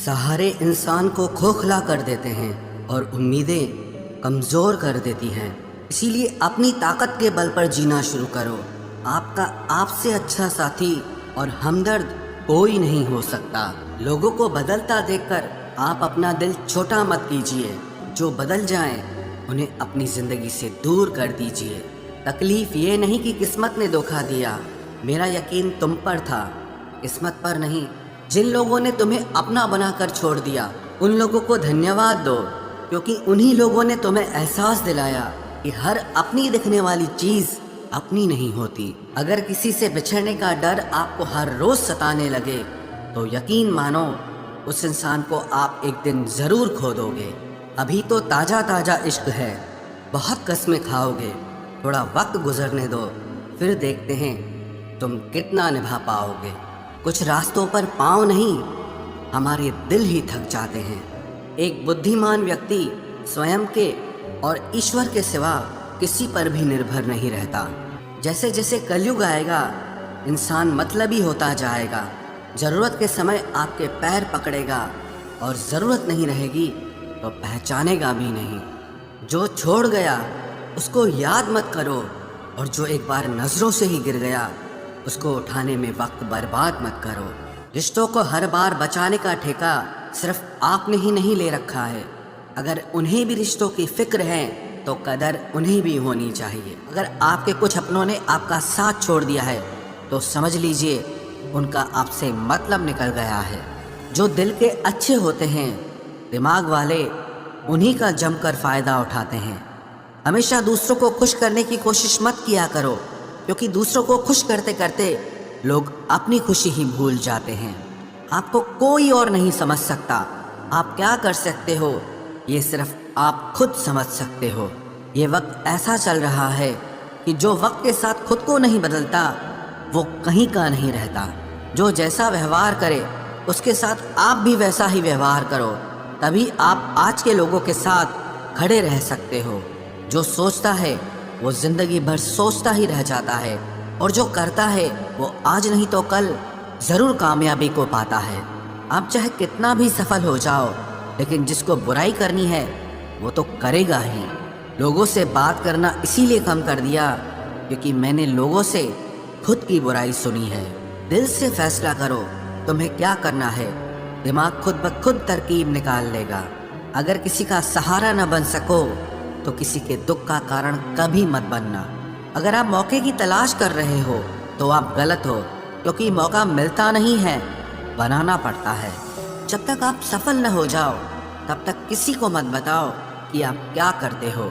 सहारे इंसान को खोखला कर देते हैं और उम्मीदें कमज़ोर कर देती हैं। इसीलिए अपनी ताकत के बल पर जीना शुरू करो। आपका आपसे अच्छा साथी और हमदर्द कोई नहीं हो सकता। लोगों को बदलता देखकर आप अपना दिल छोटा मत कीजिए। जो बदल जाएं, उन्हें अपनी ज़िंदगी से दूर कर दीजिए। तकलीफ़ ये नहीं कि किस्मत ने धोखा दिया, मेरा यकीन तुम पर था, किस्मत पर नहीं। जिन लोगों ने तुम्हें अपना बनाकर छोड़ दिया, उन लोगों को धन्यवाद दो, क्योंकि उन्हीं लोगों ने तुम्हें एहसास दिलाया कि हर अपनी दिखने वाली चीज़ अपनी नहीं होती। अगर किसी से बिछड़ने का डर आपको हर रोज़ सताने लगे, तो यकीन मानो उस इंसान को आप एक दिन ज़रूर खो दोगे। अभी तो ताज़ा ताज़ा इश्क है, बहुत कस्में खाओगे। थोड़ा वक्त गुजरने दो, फिर देखते हैं तुम कितना निभा पाओगे। कुछ रास्तों पर पाँव नहीं, हमारे दिल ही थक जाते हैं। एक बुद्धिमान व्यक्ति स्वयं के और ईश्वर के सिवा किसी पर भी निर्भर नहीं रहता। जैसे जैसे कलयुग आएगा, इंसान मतलबी होता जाएगा। ज़रूरत के समय आपके पैर पकड़ेगा और ज़रूरत नहीं रहेगी तो पहचानेगा भी नहीं। जो छोड़ गया उसको याद मत करो, और जो एक बार नज़रों से ही गिर गया उसको उठाने में वक्त बर्बाद मत करो। रिश्तों को हर बार बचाने का ठेका सिर्फ आपने ही नहीं ले रखा है। अगर उन्हें भी रिश्तों की फिक्र है तो कदर उन्हें भी होनी चाहिए। अगर आपके कुछ अपनों ने आपका साथ छोड़ दिया है तो समझ लीजिए उनका आपसे मतलब निकल गया है। जो दिल के अच्छे होते हैं, दिमाग वाले, उन्हीं का जमकर फ़ायदा उठाते हैं। हमेशा दूसरों को खुश करने की कोशिश मत किया करो, क्योंकि दूसरों को खुश करते करते लोग अपनी खुशी ही भूल जाते हैं। आपको कोई और नहीं समझ सकता। आप क्या कर सकते हो ये सिर्फ आप खुद समझ सकते हो। ये वक्त ऐसा चल रहा है कि जो वक्त के साथ खुद को नहीं बदलता वो कहीं का नहीं रहता। जो जैसा व्यवहार करे उसके साथ आप भी वैसा ही व्यवहार करो, तभी आप आज के लोगों के साथ खड़े रह सकते हो। जो सोचता है वो ज़िंदगी भर सोचता ही रह जाता है, और जो करता है वो आज नहीं तो कल ज़रूर कामयाबी को पाता है। आप चाहे कितना भी सफल हो जाओ, लेकिन जिसको बुराई करनी है वो तो करेगा ही। लोगों से बात करना इसीलिए कम कर दिया क्योंकि मैंने लोगों से खुद की बुराई सुनी है। दिल से फैसला करो तुम्हें क्या करना है, दिमाग खुद ब खुद तरकीब निकाल लेगा। अगर किसी का सहारा न बन सको तो किसी के दुख का कारण कभी मत बनना। अगर आप मौके की तलाश कर रहे हो तो आप गलत हो, क्योंकि मौका मिलता नहीं है, बनाना पड़ता है। जब तक आप सफल न हो जाओ तब तक किसी को मत बताओ कि आप क्या करते हो।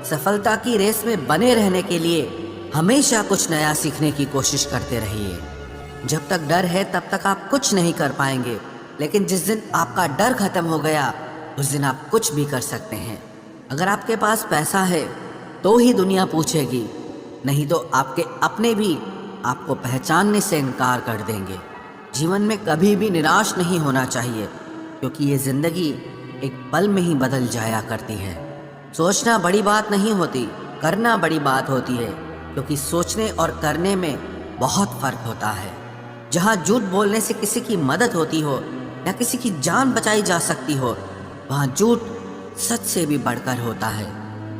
सफलता की रेस में बने रहने के लिए हमेशा कुछ नया सीखने की कोशिश करते रहिए। जब तक डर है तब तक आप कुछ नहीं कर पाएंगे, लेकिन जिस दिन आपका डर खत्म हो गया उस दिन आप कुछ भी कर सकते हैं। अगर आपके पास पैसा है तो ही दुनिया पूछेगी, नहीं तो आपके अपने भी आपको पहचानने से इनकार कर देंगे। जीवन में कभी भी निराश नहीं होना चाहिए, क्योंकि ये ज़िंदगी एक पल में ही बदल जाया करती है। सोचना बड़ी बात नहीं होती, करना बड़ी बात होती है, क्योंकि सोचने और करने में बहुत फ़र्क होता है। जहाँ झूठ बोलने से किसी की मदद होती हो या किसी की जान बचाई जा सकती हो, वहाँ झूठ सच से भी बढ़कर होता है।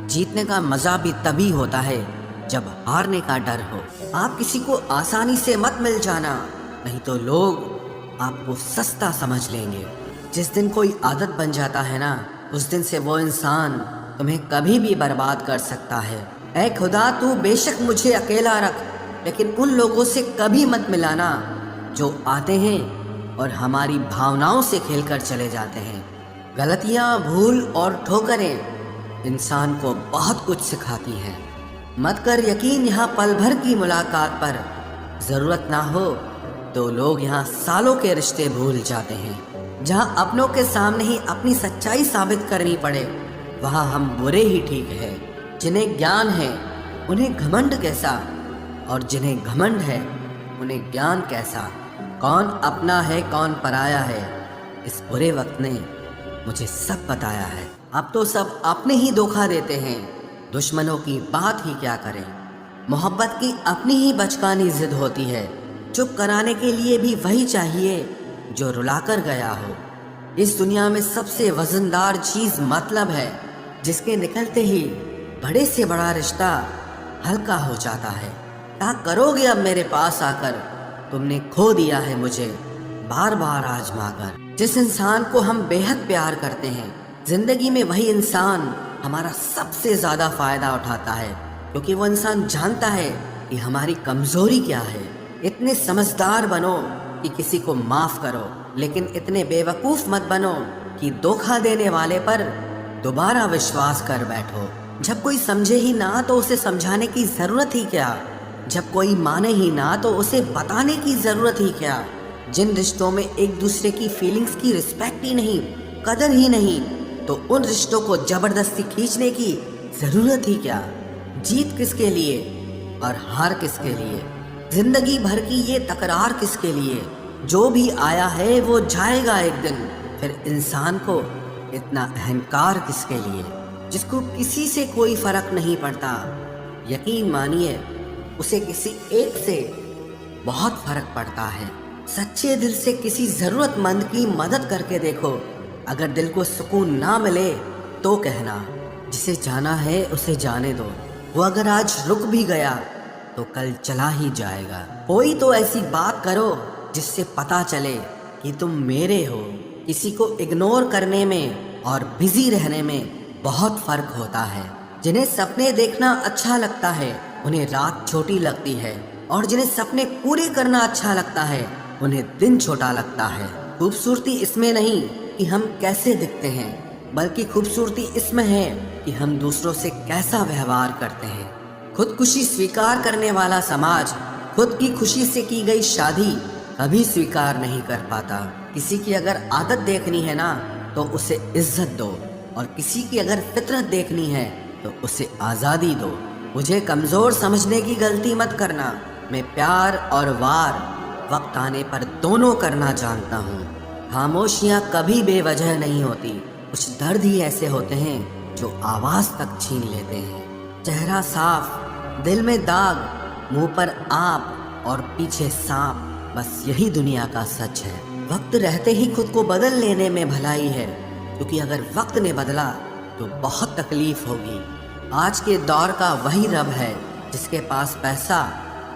जीतने का मज़ा भी तभी होता है जब हारने का डर हो। आप किसी को आसानी से मत मिल जाना, नहीं तो लोग आपको सस्ता समझ लेंगे। जिस दिन कोई आदत बन जाता है ना, उस दिन से वो इंसान तुम्हें कभी भी बर्बाद कर सकता है। ऐ खुदा तू बेशक मुझे अकेला रख, लेकिन उन लोगों से कभी मत मिलाना जो आते हैं और हमारी भावनाओं से खेलकर चले जाते हैं। गलतियाँ, भूल और ठोकरें इंसान को बहुत कुछ सिखाती हैं। मत कर यकीन यहाँ पल भर की मुलाकात पर, ज़रूरत ना हो तो लोग यहाँ सालों के रिश्ते भूल जाते हैं। जहाँ अपनों के सामने ही अपनी सच्चाई साबित करनी पड़े, वहाँ हम बुरे ही ठीक हैं। जिन्हें ज्ञान है उन्हें घमंड कैसा, और जिन्हें घमंड है उन्हें ज्ञान कैसा। कौन अपना है कौन पराया है, इस बुरे वक्त ने मुझे सब बताया है। अब तो सब अपने ही धोखा देते हैं, दुश्मनों की बात ही क्या करें। मोहब्बत की अपनी ही बचकानी जिद होती है, चुप कराने के लिए भी वही चाहिए जो रुलाकर गया हो। इस दुनिया में सबसे वजनदार चीज मतलब है, जिसके निकलते ही बड़े से बड़ा रिश्ता हल्का हो जाता है। क्या करोगे अब मेरे पास आकर? तुमने खो दिया है मुझे बार बार आजमा कर। जिस इंसान को हम बेहद प्यार करते हैं, जिंदगी में वही इंसान हमारा सबसे ज्यादा फायदा उठाता है, क्योंकि वो इंसान जानता है कि हमारी कमजोरी क्या है। इतने समझदार बनो कि किसी को माफ करो, लेकिन इतने बेवकूफ मत बनो कि धोखा देने वाले पर दोबारा विश्वास कर बैठो। जब कोई समझे ही ना तो उसे समझाने की जरूरत ही क्या? जब कोई माने ही ना तो उसे बताने की जरूरत ही क्या? जिन रिश्तों में एक दूसरे की फीलिंग्स की रिस्पेक्ट ही नहीं, कदर ही नहीं, तो उन रिश्तों को जबरदस्ती खींचने की जरूरत ही क्या? जीत किसके लिए और हार किसके लिए? जिंदगी भर की ये तकरार किसके लिए? जो भी आया है वो जाएगा एक दिन। फिर इंसान को इतना अहंकार किसके लिए, जिसको किसी से कोई फर्क नहीं पड़ता? यकीन मानिए, उसे किसी एक से बहुत फर्क पड़ता है। सच्चे दिल से किसी जरूरतमंद की मदद करके देखो। अगर दिल को सुकून ना मिले तो कहना, जिसे जाना है उसे जाने दो। वो अगर आज रुक भी गया तो कल चला ही जाएगा। कोई तो ऐसी बात करो जिससे पता चले कि तुम मेरे हो। किसी को इग्नोर करने में और बिजी रहने में बहुत फर्क होता है। जिन्हें सपने देखना अच्छा लगता है उन्हें रात छोटी लगती है, और जिन्हें सपने पूरे करना अच्छा लगता है उन्हें दिन छोटा लगता है। खूबसूरती इसमें नहीं कि हम कैसे दिखते हैं, बल्कि खूबसूरती इसमें है कि हम दूसरों से कैसा व्यवहार करते हैं। खुदकुशी स्वीकार करने वाला समाज खुद की खुशी से की गई शादी कभी स्वीकार नहीं कर पाता। किसी की अगर आदत देखनी है ना तो उसे इज्जत दो, और किसी की अगर फितरत देखनी है तो उसे आज़ादी दो। मुझे कमज़ोर समझने की गलती मत करना। मैं प्यार और वार वक्त आने पर दोनों करना जानता हूँ। खामोशियाँ कभी बेवजह नहीं होती। कुछ दर्द ही ऐसे होते हैं जो आवाज़ तक छीन लेते हैं। चेहरा साफ, दिल में दाग, मुंह पर आप और पीछे सांप, बस यही दुनिया का सच है। वक्त रहते ही खुद को बदल लेने में भलाई है, क्योंकि अगर वक्त ने बदला तो बहुत तकलीफ होगी। आज के दौर का वही रब है जिसके पास पैसा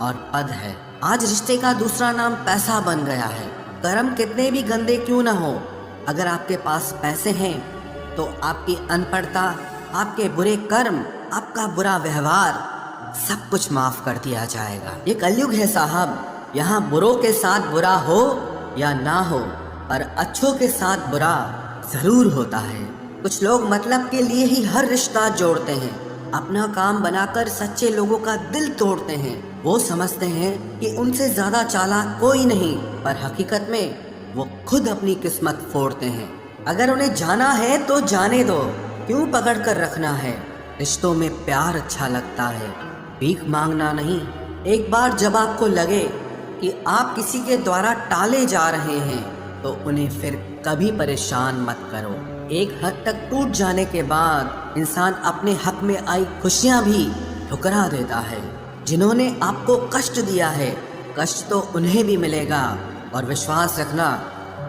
और पद है। आज रिश्ते का दूसरा नाम पैसा बन गया है। कर्म कितने भी गंदे क्यों ना हो, अगर आपके पास पैसे हैं तो आपकी अनपढ़ता, आपके बुरे कर्म, आपका बुरा व्यवहार सब कुछ माफ कर दिया जाएगा। ये कलयुग है साहब, यहाँ बुरों के साथ बुरा हो या ना हो, पर अच्छों के साथ बुरा जरूर होता है। कुछ लोग मतलब के लिए ही हर रिश्ता जोड़ते हैं, अपना काम बनाकर सच्चे लोगों का दिल तोड़ते हैं। वो समझते हैं कि उनसे ज्यादा चालाक कोई नहीं, पर हकीकत में वो खुद अपनी किस्मत फोड़ते हैं। अगर उन्हें जाना है तो जाने दो, क्यों पकड़ कर रखना है? रिश्तों में प्यार अच्छा लगता है, भीख मांगना नहीं। एक बार जब आपको लगे कि आप किसी के द्वारा टाले जा रहे हैं तो उन्हें फिर कभी परेशान मत करो। एक हद तक टूट जाने के बाद इंसान अपने हक में आई खुशियां भी ठुकरा देता है। जिन्होंने आपको कष्ट दिया है, कष्ट तो उन्हें भी मिलेगा, और विश्वास रखना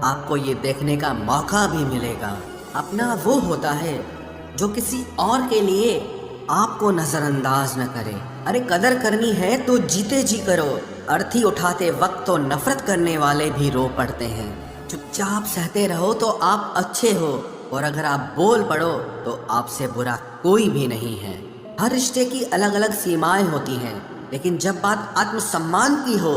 आपको ये देखने का मौका भी मिलेगा। अपना वो होता है जो किसी और के लिए आपको नजरअंदाज न करे। अरे कदर करनी है तो जीते जी करो। अर्थी उठाते वक्त तो नफरत करने वाले भी रो पड़ते हैं। चुपचाप सहते रहो तो आप अच्छे हो, और अगर आप बोल पड़ो तो आपसे बुरा कोई भी नहीं है। हर रिश्ते की अलग अलग सीमाएं होती हैं, लेकिन जब बात आत्मसम्मान की हो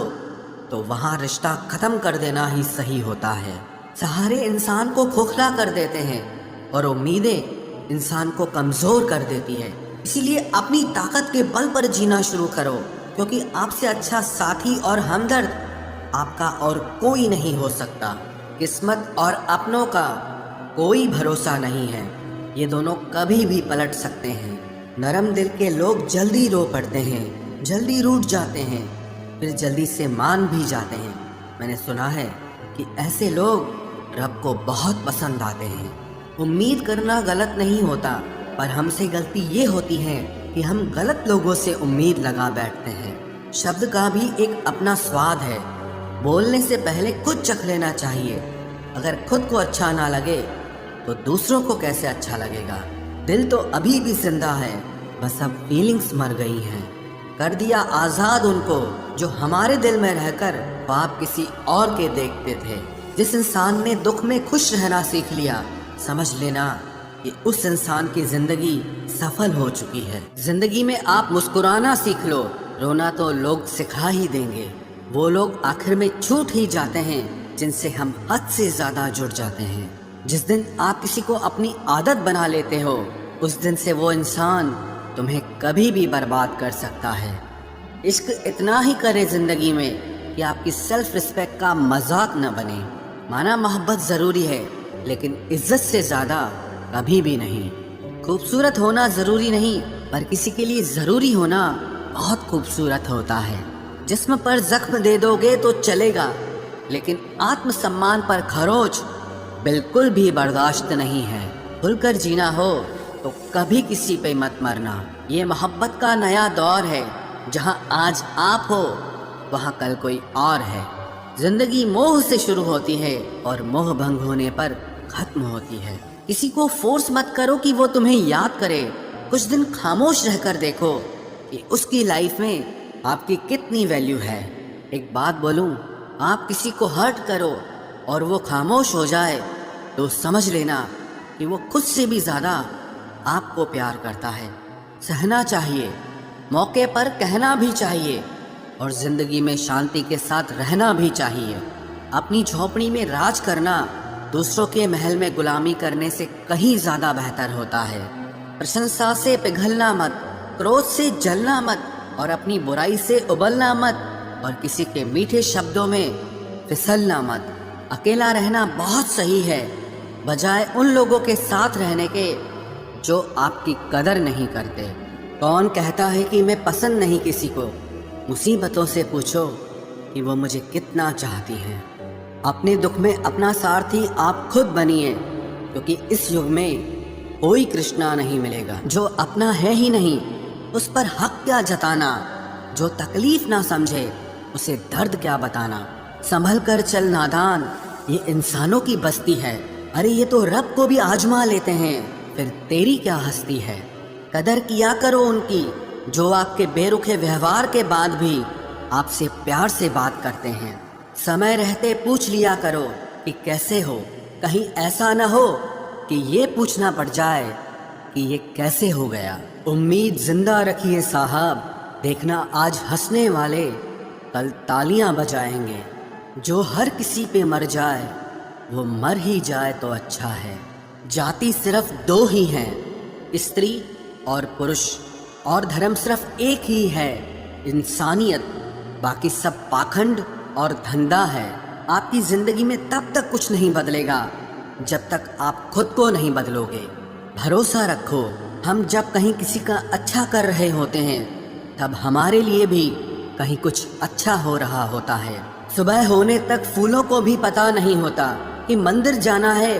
तो वहाँ रिश्ता खत्म कर देना ही सही होता है। सहारे इंसान को खोखला कर देते हैं और उम्मीदें इंसान को कमजोर कर देती है। इसीलिए अपनी ताकत के बल पर जीना शुरू करो, क्योंकि आपसे अच्छा साथी और हमदर्द आपका और कोई नहीं हो सकता। किस्मत और अपनों का कोई भरोसा नहीं है, ये दोनों कभी भी पलट सकते हैं। नरम दिल के लोग जल्दी रो पड़ते हैं, जल्दी रूठ जाते हैं, फिर जल्दी से मान भी जाते हैं। मैंने सुना है कि ऐसे लोग रब को बहुत पसंद आते हैं। उम्मीद करना गलत नहीं होता, पर हमसे गलती ये होती है कि हम गलत लोगों से उम्मीद लगा बैठते हैं। शब्द का भी एक अपना स्वाद है, बोलने से पहले कुछ चख लेना चाहिए, अगर खुद को अच्छा ना लगे तो दूसरों को कैसे अच्छा लगेगा। दिल तो अभी भी जिंदा है, बस अब फीलिंग्स मर गई हैं। कर दिया आज़ाद उनको जो हमारे दिल में रहकर ख्वाब किसी और के देखते थे। जिस इंसान ने दुख में खुश रहना सीख लिया, समझ लेना कि उस इंसान की जिंदगी सफल हो चुकी है। जिंदगी में आप मुस्कुराना सीख लो, रोना तो लोग सिखा ही देंगे। वो लोग आखिर में छूट ही जाते हैं जिनसे हम हद से ज्यादा जुड़ जाते हैं। जिस दिन आप किसी को अपनी आदत बना लेते हो, उस दिन से वो इंसान तुम्हें कभी भी बर्बाद कर सकता है। इश्क इतना ही करे जिंदगी में कि आपकी सेल्फ रिस्पेक्ट का मजाक न बने। माना मोहब्बत जरूरी है, लेकिन इज्जत से ज्यादा कभी भी नहीं। खूबसूरत होना जरूरी नहीं, पर किसी के लिए जरूरी होना बहुत खूबसूरत होता है। जिस्म पर जख्म दे दोगे तो चलेगा, लेकिन आत्मसम्मान पर खरोच बिल्कुल भी बर्दाश्त नहीं है। खुलकर जीना हो तो कभी किसी पे मत मरना। ये मोहब्बत का नया दौर है, जहां आज आप हो वहां कल कोई और है। जिंदगी मोह से शुरू होती है और मोह भंग होने पर खत्म होती है। किसी को फोर्स मत करो कि वो तुम्हें याद करे। कुछ दिन खामोश रहकर देखो कि उसकी लाइफ में आपकी कितनी वैल्यू है। एक बात बोलूं, आप किसी को हर्ट करो और वो खामोश हो जाए तो समझ लेना कि वो खुद से भी ज़्यादा आपको प्यार करता है। सहना चाहिए, मौके पर कहना भी चाहिए, और ज़िंदगी में शांति के साथ रहना भी चाहिए। अपनी झोपड़ी में राज करना दूसरों के महल में गुलामी करने से कहीं ज़्यादा बेहतर होता है। प्रशंसा से पिघलना मत, क्रोध से जलना मत, और अपनी बुराई से उबलना मत, और किसी के मीठे शब्दों में फिसलना मत। अकेला रहना बहुत सही है, बजाय उन लोगों के साथ रहने के जो आपकी कदर नहीं करते। कौन कहता है कि मैं पसंद नहीं किसी को? मुसीबतों से पूछो कि वो मुझे कितना चाहती हैं। अपने दुख में अपना सारथी आप खुद बनिए, क्योंकि इस युग में कोई कृष्णा नहीं मिलेगा। जो अपना है ही नहीं, उस पर हक क्या जताना। जो तकलीफ ना समझे, उसे दर्द क्या बताना। संभल कर चल नादान, ये इंसानों की बस्ती है। अरे ये तो रब को भी आजमा लेते हैं, फिर तेरी क्या हस्ती है। कदर किया करो उनकी जो आपके बेरुखे व्यवहार के बाद भी आपसे प्यार से बात करते हैं। समय रहते पूछ लिया करो कि कैसे हो, कहीं ऐसा न हो कि ये पूछना पड़ जाए कि ये कैसे हो गया। उम्मीद जिंदा रखिए साहब, देखना आज हंसने वाले कल तालियां बजाएंगे। जो हर किसी पे मर जाए वो मर ही जाए तो अच्छा है। जाति सिर्फ दो ही हैं, स्त्री और पुरुष, और धर्म सिर्फ एक ही है, इंसानियत। बाकी सब पाखंड और धंधा है। आपकी जिंदगी में तब तक कुछ नहीं बदलेगा जब तक आप खुद को नहीं बदलोगे। भरोसा रखो, हम जब कहीं किसी का अच्छा कर रहे होते हैं तब हमारे लिए भी कहीं कुछ अच्छा हो रहा होता है। सुबह होने तक फूलों को भी पता नहीं होता कि मंदिर जाना है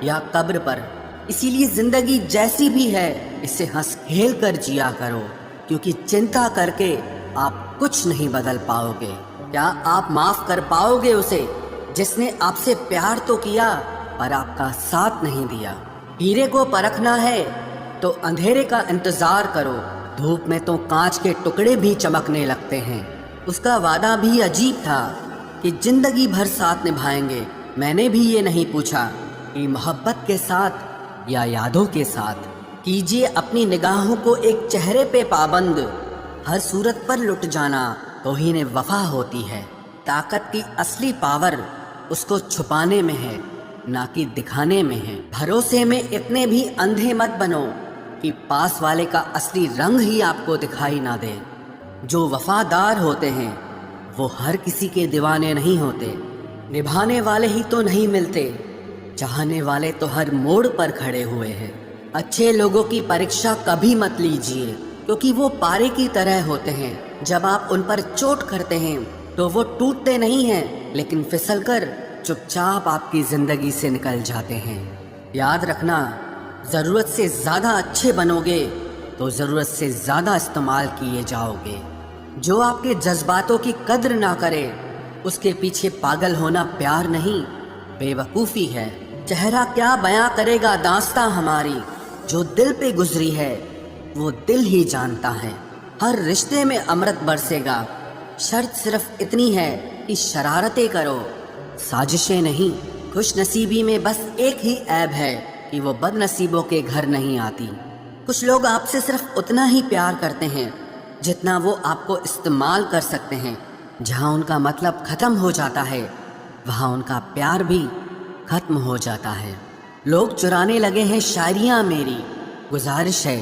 या कब्र पर। इसीलिए जिंदगी जैसी भी है इसे हंस खेल कर जिया करो, क्योंकि चिंता करके आप कुछ नहीं बदल पाओगे। क्या आप माफ कर पाओगे उसे जिसने आपसे प्यार तो किया पर आपका साथ नहीं दिया। हीरे को परखना है तो अंधेरे का इंतजार करो, धूप में तो कांच के टुकड़े भी चमकने लगते हैं। उसका वादा भी अजीब था कि जिंदगी भर साथ निभाएंगे। मैंने भी ये नहीं पूछा कि मोहब्बत के साथ या यादों के साथ। कीजिए अपनी निगाहों को एक चेहरे पे पाबंद, हर सूरत पर लुट जाना तौहीन वफा होती है। ताकत की असली पावर उसको छुपाने में है, ना कि दिखाने में है। भरोसे में इतने भी अंधे मत बनो कि पास वाले का असली रंग ही आपको दिखाई ना दे। जो वफादार होते हैं वो हर किसी के दीवाने नहीं होते। निभाने वाले ही तो नहीं मिलते, चाहने वाले तो हर मोड़ पर खड़े हुए हैं। अच्छे लोगों की परीक्षा कभी मत लीजिए, क्योंकि वो पारे की तरह होते हैं। जब आप उन पर चोट करते हैं तो वो टूटते नहीं हैं, लेकिन फिसलकर चुपचाप आपकी जिंदगी से निकल जाते हैं। याद रखना, ज़रूरत से ज़्यादा अच्छे बनोगे तो ज़रूरत से ज़्यादा इस्तेमाल किए जाओगे। जो आपके जज्बातों की कद्र ना करे उसके पीछे पागल होना प्यार नहीं, बेवकूफ़ी है। चेहरा क्या बयां करेगा दास्तां हमारी, जो दिल पे गुजरी है वो दिल ही जानता है। हर रिश्ते में अमृत बरसेगा, शर्त सिर्फ इतनी है कि शरारतें करो, साजिशें नहीं। खुश नसीबी में बस एक ही ऐब है कि वो बदनसीबों के घर नहीं आती। कुछ लोग आपसे सिर्फ उतना ही प्यार करते हैं जितना वो आपको इस्तेमाल कर सकते हैं। जहाँ उनका मतलब ख़त्म हो जाता है वहाँ उनका प्यार भी ख़त्म हो जाता है। लोग चुराने लगे हैं शायरियाँ मेरी, गुजारिश है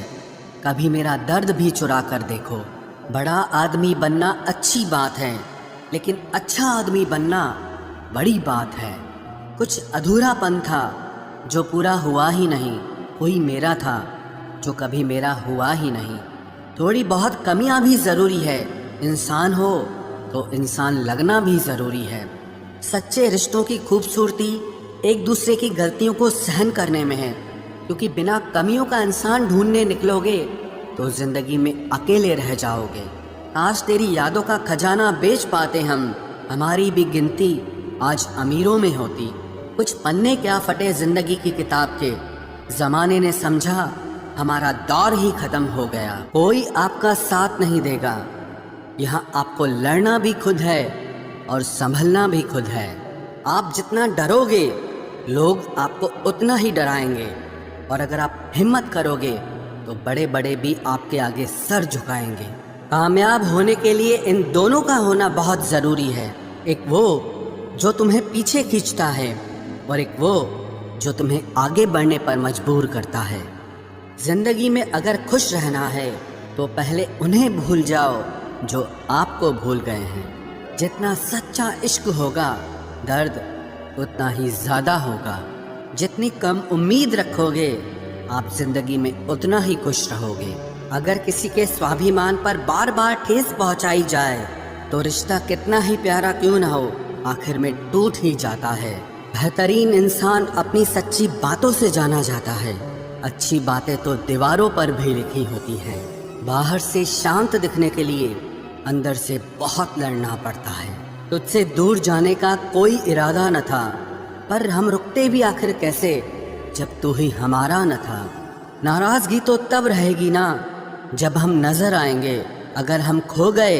कभी मेरा दर्द भी चुरा कर देखो। बड़ा आदमी बनना अच्छी बात है, लेकिन अच्छा आदमी बनना बड़ी बात है। कुछ अधूरापन था जो पूरा हुआ ही नहीं, कोई मेरा था जो कभी मेरा हुआ ही नहीं। थोड़ी बहुत कमियां भी ज़रूरी है, इंसान हो तो इंसान लगना भी ज़रूरी है। सच्चे रिश्तों की खूबसूरती एक दूसरे की गलतियों को सहन करने में है, क्योंकि बिना कमियों का इंसान ढूंढने निकलोगे तो ज़िंदगी में अकेले रह जाओगे। आज तेरी यादों का खजाना बेच पाते हम, हमारी भी गिनती आज अमीरों में होती। कुछ पन्ने क्या फटे ज़िंदगी की किताब के, ज़माने ने समझा हमारा दौर ही ख़त्म हो गया। कोई आपका साथ नहीं देगा, यहाँ आपको लड़ना भी खुद है और संभलना भी खुद है। आप जितना डरोगे लोग आपको उतना ही डराएंगे, और अगर आप हिम्मत करोगे तो बड़े बड़े भी आपके आगे सर झुकाएंगे। कामयाब होने के लिए इन दोनों का होना बहुत ज़रूरी है। एक वो जो तुम्हें पीछे खींचता है और एक वो जो तुम्हें आगे बढ़ने पर मजबूर करता है। जिंदगी में अगर खुश रहना है तो पहले उन्हें भूल जाओ जो आपको भूल गए हैं। जितना सच्चा इश्क होगा दर्द उतना ही ज़्यादा होगा। जितनी कम उम्मीद रखोगे आप जिंदगी में उतना ही खुश रहोगे। अगर किसी के स्वाभिमान पर बार बार ठेस पहुंचाई जाए तो रिश्ता कितना ही प्यारा क्यों ना हो आखिर में टूट ही जाता है। बेहतरीन इंसान अपनी सच्ची बातों से जाना जाता है। अच्छी बातें तो दीवारों पर भी लिखी होती हैं। बाहर से शांत दिखने के लिए अंदर से बहुत लड़ना पड़ता है। तुझसे दूर जाने का कोई इरादा न था, पर हम रुकते भी आखिर कैसे जब तू ही हमारा न था। नाराज़गी तो तब रहेगी ना जब हम नज़र आएंगे, अगर हम खो गए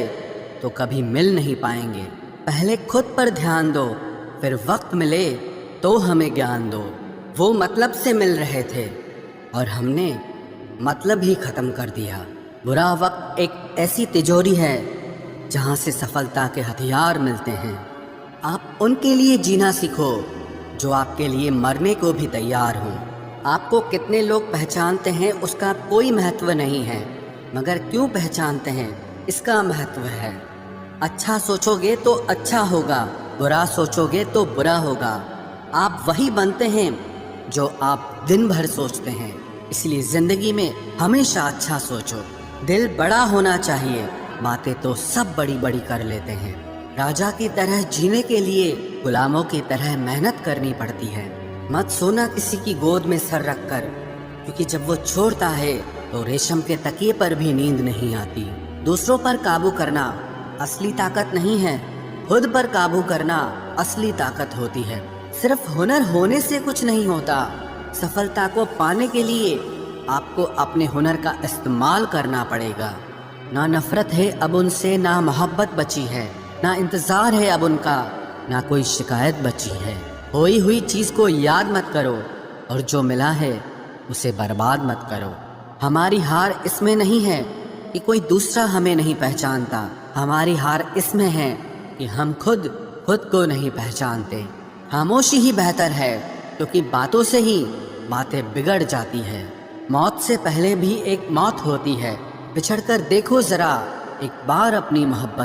तो कभी मिल नहीं पाएंगे। पहले खुद पर ध्यान दो, फिर वक्त मिले तो हमें ज्ञान दो। वो मतलब से मिल रहे थे और हमने मतलब ही ख़त्म कर दिया। बुरा वक्त एक ऐसी तिजोरी है जहाँ से सफलता के हथियार मिलते हैं। आप उनके लिए जीना सीखो जो आपके लिए मरने को भी तैयार हों। आपको कितने लोग पहचानते हैं उसका कोई महत्व नहीं है, मगर क्यों पहचानते हैं इसका महत्व है। अच्छा सोचोगे तो अच्छा होगा, बुरा सोचोगे तो बुरा होगा। आप वही बनते हैं जो आप दिन भर सोचते हैं, इसलिए ज़िंदगी में हमेशा अच्छा सोचो। दिल बड़ा होना चाहिए, बातें तो सब बड़ी बड़ी कर लेते हैं। राजा की तरह जीने के लिए गुलामों की तरह मेहनत करनी पड़ती है। मत सोना किसी की गोद में सर रखकर, क्योंकि जब वो छोड़ता है तो रेशम के तकिए पर भी नींद नहीं आती। दूसरों पर काबू करना असली ताकत नहीं है, खुद पर काबू करना असली ताकत होती है। सिर्फ हुनर होने से कुछ नहीं होता, सफलता को पाने के लिए आपको अपने हुनर का इस्तेमाल करना पड़ेगा। ना नफरत है अब उनसे, ना मोहब्बत बची है, ना इंतज़ार है अब उनका, ना कोई शिकायत बची है। खोई हुई चीज़ को याद मत करो और जो मिला है उसे बर्बाद मत करो। हमारी हार इसमें नहीं है कि कोई दूसरा हमें नहीं पहचानता, हमारी हार इसमें है कि हम खुद को नहीं पहचानते। खामोशी ही बेहतर है, क्योंकि बातों से ही बातें बिगड़ जाती है। मौत से पहले भी एक मौत होती है, बिछड़कर देखो ज़रा एक बार अपनी मोहब्बत।